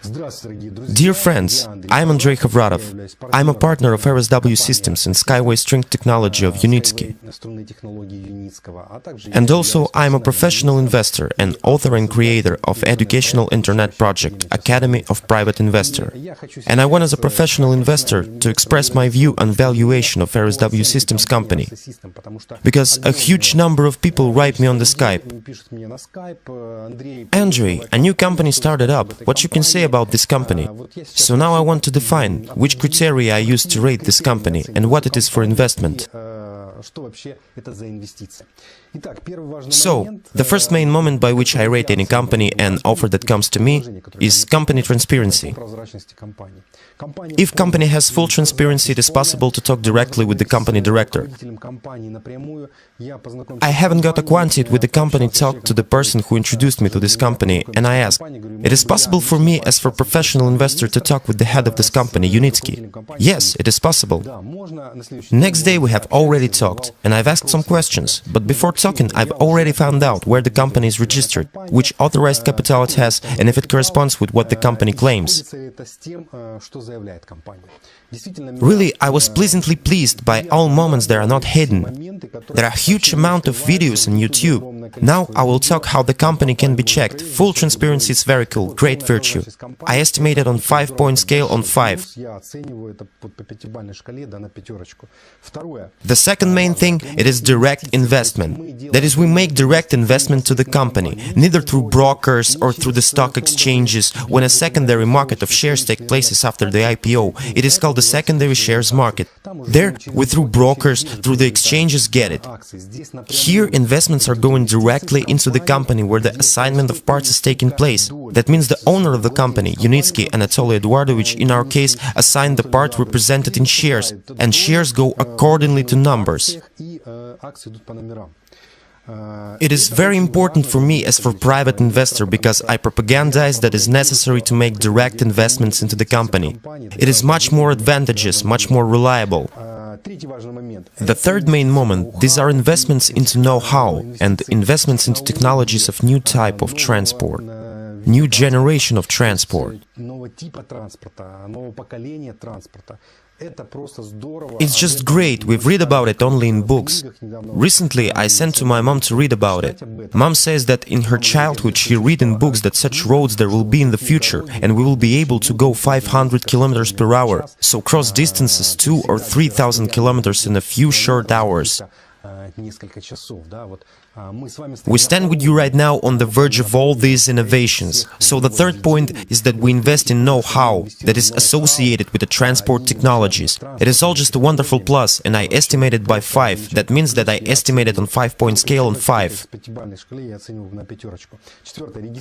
Dear friends, I am Mr Hovratov. I am a partner of RSW Systems and Skyway String Technology of Unitsky. And also I am a professional investor and author and creator of educational internet project Academy of Private Investor. And I want as a professional investor to express my view on valuation of RSW Systems company. Because a huge number of people write me on the Skype. Andrei, a new company started up. What you can say about this company? So now I want to define which criteria I use to rate this company and what it is for investment. So, the first main moment by which I rate any company and offer that comes to me is company transparency. If company has full transparency, it is possible to talk directly with the company director. I haven't got acquainted with the company, talked to the person who introduced me to this company, and I asked, it is possible for me as for professional investor to talk with the head of this company, Unitsky? Yes, it is possible. Next day we have already talked, and I've asked some questions, but before talking I've already found out where the company is registered, which authorized capital it has, and if it corresponds with what the company claims. Really, I was pleasantly pleased by all moments that are not hidden. There are a huge amount of videos on YouTube. Now I will talk how the company can be checked. Full transparency is very cool, great virtue. I estimate it on 5-point scale on 5. The second main thing, it is direct investment. That is, we make direct investment to the company, neither through brokers or through the stock exchanges. When a secondary market of shares takes place after the IPO, it is called the secondary shares market. There, we through brokers, through the exchanges get it. Here, investments are going directly into the company where the assignment of parts is taking place. That means the owner of the company, Unitsky Anatoly Eduardovich, in our case, assigned the part represented in shares, and shares go accordingly to numbers. It is very important for me as for private investor because I propagandize that it is necessary to make direct investments into the company. It is much more advantageous, much more reliable. The third main moment, these are investments into know-how and investments into technologies of new type of transport, new generation of transport. It's just great, we've read about it only in books. Recently I sent to my mom to read about it. Mom says that in her childhood she read in books that such roads there will be in the future and we will be able to go 500 kilometers per hour, so cross distances 2 or 3,000 kilometers in a few short hours. We stand with you right now on the verge of all these innovations. So the third point is that we invest in know-how that is associated with the transport technologies. It is all just a wonderful plus, and I estimate it by 5. That means that I estimate it on 5-point scale on 5.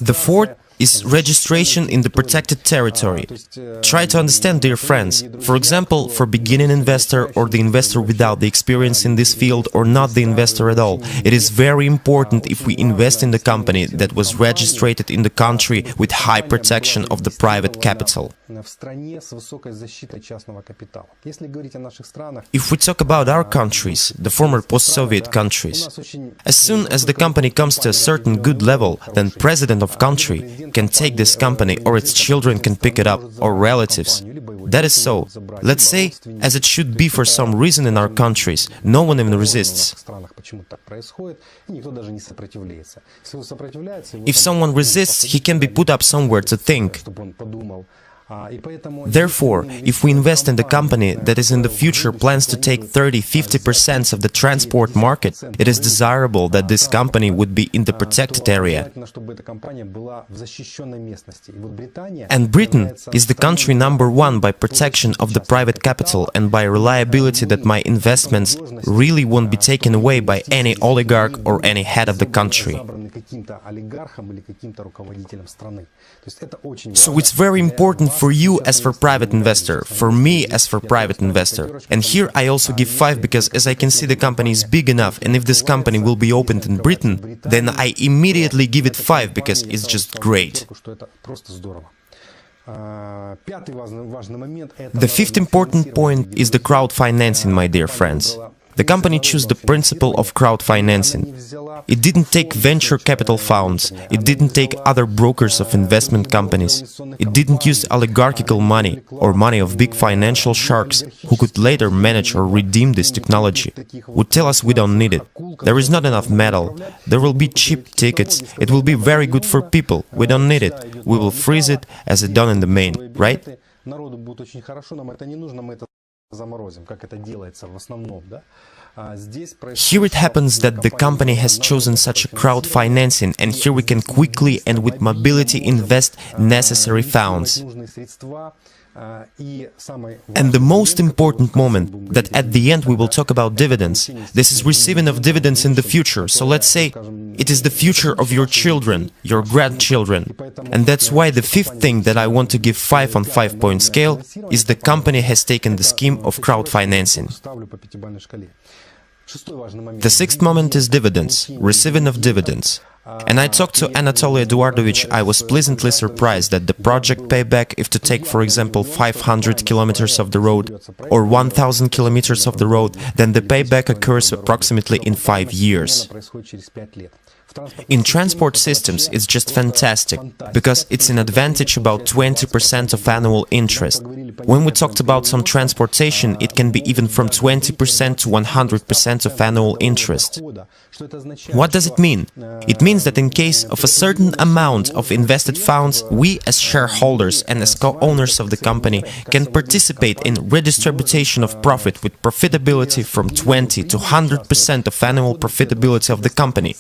The fourth is registration in the protected territory. Try to understand, dear friends. For example, for beginning investor or the investor without the experience in this field or not the investor at all, it is very important if we invest in the company that was registered in the country with high protection of the private capital. If we talk about our countries, the former post-Soviet countries, as soon as the company comes to a certain good level, then president of country can take this company or its children can pick it up, or relatives. That is so. Let's say, as it should be for some reason in our countries, no one even resists. If someone resists, he can be put up somewhere to think. Therefore, if we invest in the company that is in the future plans to take 30–50% of the transport market, it is desirable that this company would be in the protected area. And Britain is the country #1 by protection of the private capital and by reliability that my investments really won't be taken away by any oligarch or any head of the country. So it's very important for you as for private investor, for me as for private investor. And here I also give 5 because as I can see the company is big enough, and if this company will be opened in Britain, then I immediately give it 5 because it's just great. The fifth important point is the crowd financing, my dear friends. The company chose the principle of crowdfinancing. It didn't take venture capital funds, it didn't take other brokers of investment companies, it didn't use oligarchical money or money of big financial sharks who could later manage or redeem this technology, would tell us we don't need it. There is not enough metal, there will be cheap tickets, it will be very good for people, we don't need it, we will freeze it as it done in the main, right? Here it happens that the company has chosen such a crowdfinancing, and here we can quickly and with mobility invest necessary funds. And the most important moment, that at the end we will talk about dividends. This is receiving of dividends in the future, so let's say it is the future of your children, your grandchildren. And that's why the fifth thing that I want to give 5 on 5-point scale is the company has taken the scheme of crowdfinancing. The sixth moment is dividends, receiving of dividends. And I talked to Anatoly Eduardovich, I was pleasantly surprised that the project payback, if to take for example 500 kilometers of the road or 1000 kilometers of the road, then the payback occurs approximately in 5 years. In transport systems, it's just fantastic, because it's an advantage about 20% of annual interest. When we talked about some transportation, it can be even from 20% to 100% of annual interest. What does it mean? It means that in case of a certain amount of invested funds, we as shareholders and as co-owners of the company can participate in redistribution of profit with profitability from 20 to 100% of annual profitability of the company.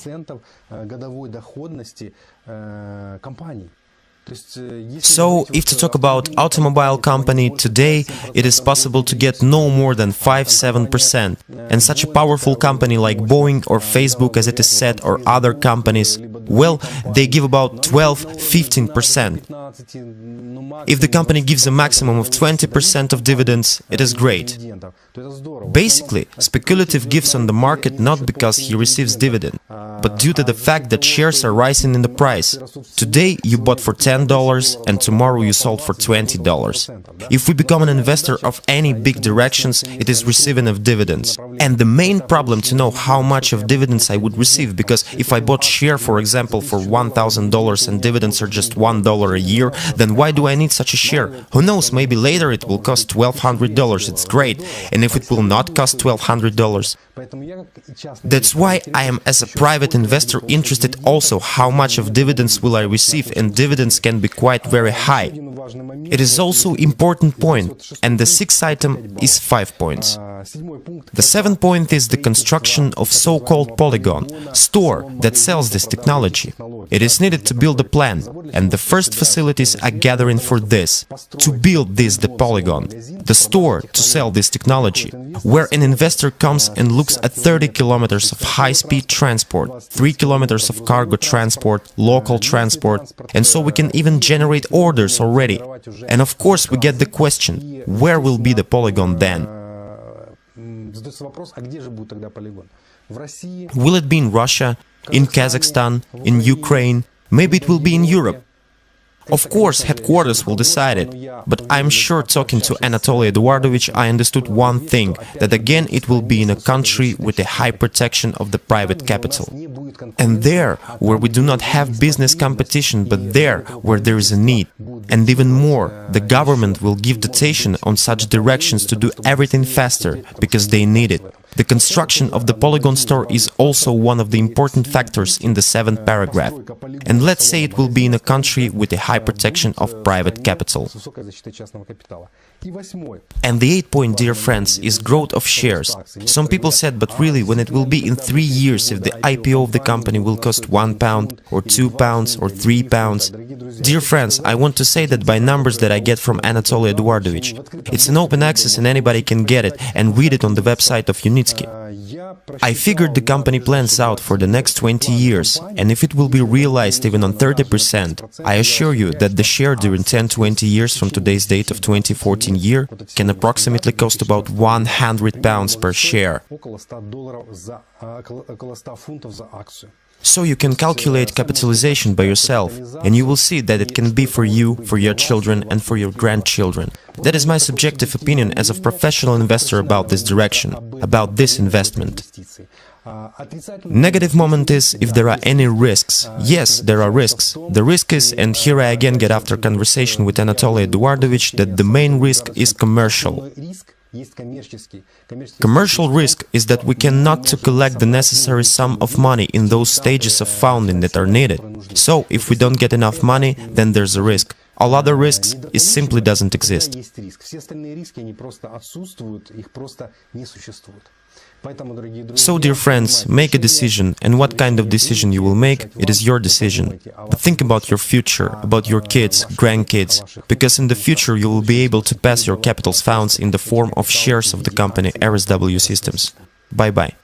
So, if to talk about automobile company today, it is possible to get no more than 5–7%. And such a powerful company like Boeing or Facebook, as it is said, or other companies, well, they give about 12–15%. If the company gives a maximum of 20% of dividends, it is great. Basically, speculative gives on the market not because he receives dividend, but due to the fact that shares are rising in the price. Today you bought for $10 and tomorrow you sold for $20. If we become an investor of any big directions, it is receiving of dividends. And the main problem to know how much of dividends I would receive, because if I bought share, for example, for $1,000 and dividends are just $1 a year, then why do I need such a share? Who knows, maybe later it will cost $1,200, it's great. And if it will not cost $1,200? That's why I am, as a private investor, interested also how much of dividends will I receive, and dividends can be quite very high. It is also important point, and the sixth item is 5 points. The seventh point is the construction of so-called polygon, store that sells this technology. It is needed to build a plant, and the first facilities are gathering for this, to build the polygon, the store to sell this technology, where an investor comes and looks at 30 kilometers of high-speed transport, 3 kilometers of cargo transport, local transport, and so we can even generate orders already. And of course we get the question, where will be the polygon then? Will it be in Russia, in Kazakhstan, in Ukraine? Maybe it will be in Europe. Of course, headquarters will decide it, but I'm sure talking to Anatoly Eduardovich I understood one thing, that again it will be in a country with a high protection of the private capital. And there, where we do not have business competition, but there, where there is a need. And even more, the government will give dotation on such directions to do everything faster, because they need it. The construction of the polygon store is also one of the important factors in the 7th paragraph. And let's say it will be in a country with a high protection of private capital. And the 8th point, dear friends, is growth of shares. Some people said, but really, when it will be in 3 years, if the IPO of the company will cost £1 or £2 or £3? Dear friends, I want to say that by numbers that I get from Anatoly Eduardovich. It's an open access and anybody can get it and read it on the website of Unitsky. I figured the company plans out for the next 20 years, and if it will be realized even on 30%, I assure you that the share during 10–20 years from today's date of 2014 year can approximately cost about £100 per share. So you can calculate capitalization by yourself, and you will see that it can be for you, for your children, and for your grandchildren. That is my subjective opinion as a professional investor about this direction, about this investment. Negative moment is if there are any risks. Yes, there are risks. The risk is, and here I again get after conversation with Anatoly Eduardovich, that the main risk is commercial. Commercial risk is that we cannot to collect the necessary sum of money in those stages of founding that are needed. So, if we don't get enough money, then there's a risk. All other risks, it simply doesn't exist. So, dear friends, make a decision, and what kind of decision you will make, it is your decision. But think about your future, about your kids, grandkids, because in the future you will be able to pass your capital's funds in the form of shares of the company RSW Systems. Bye-bye.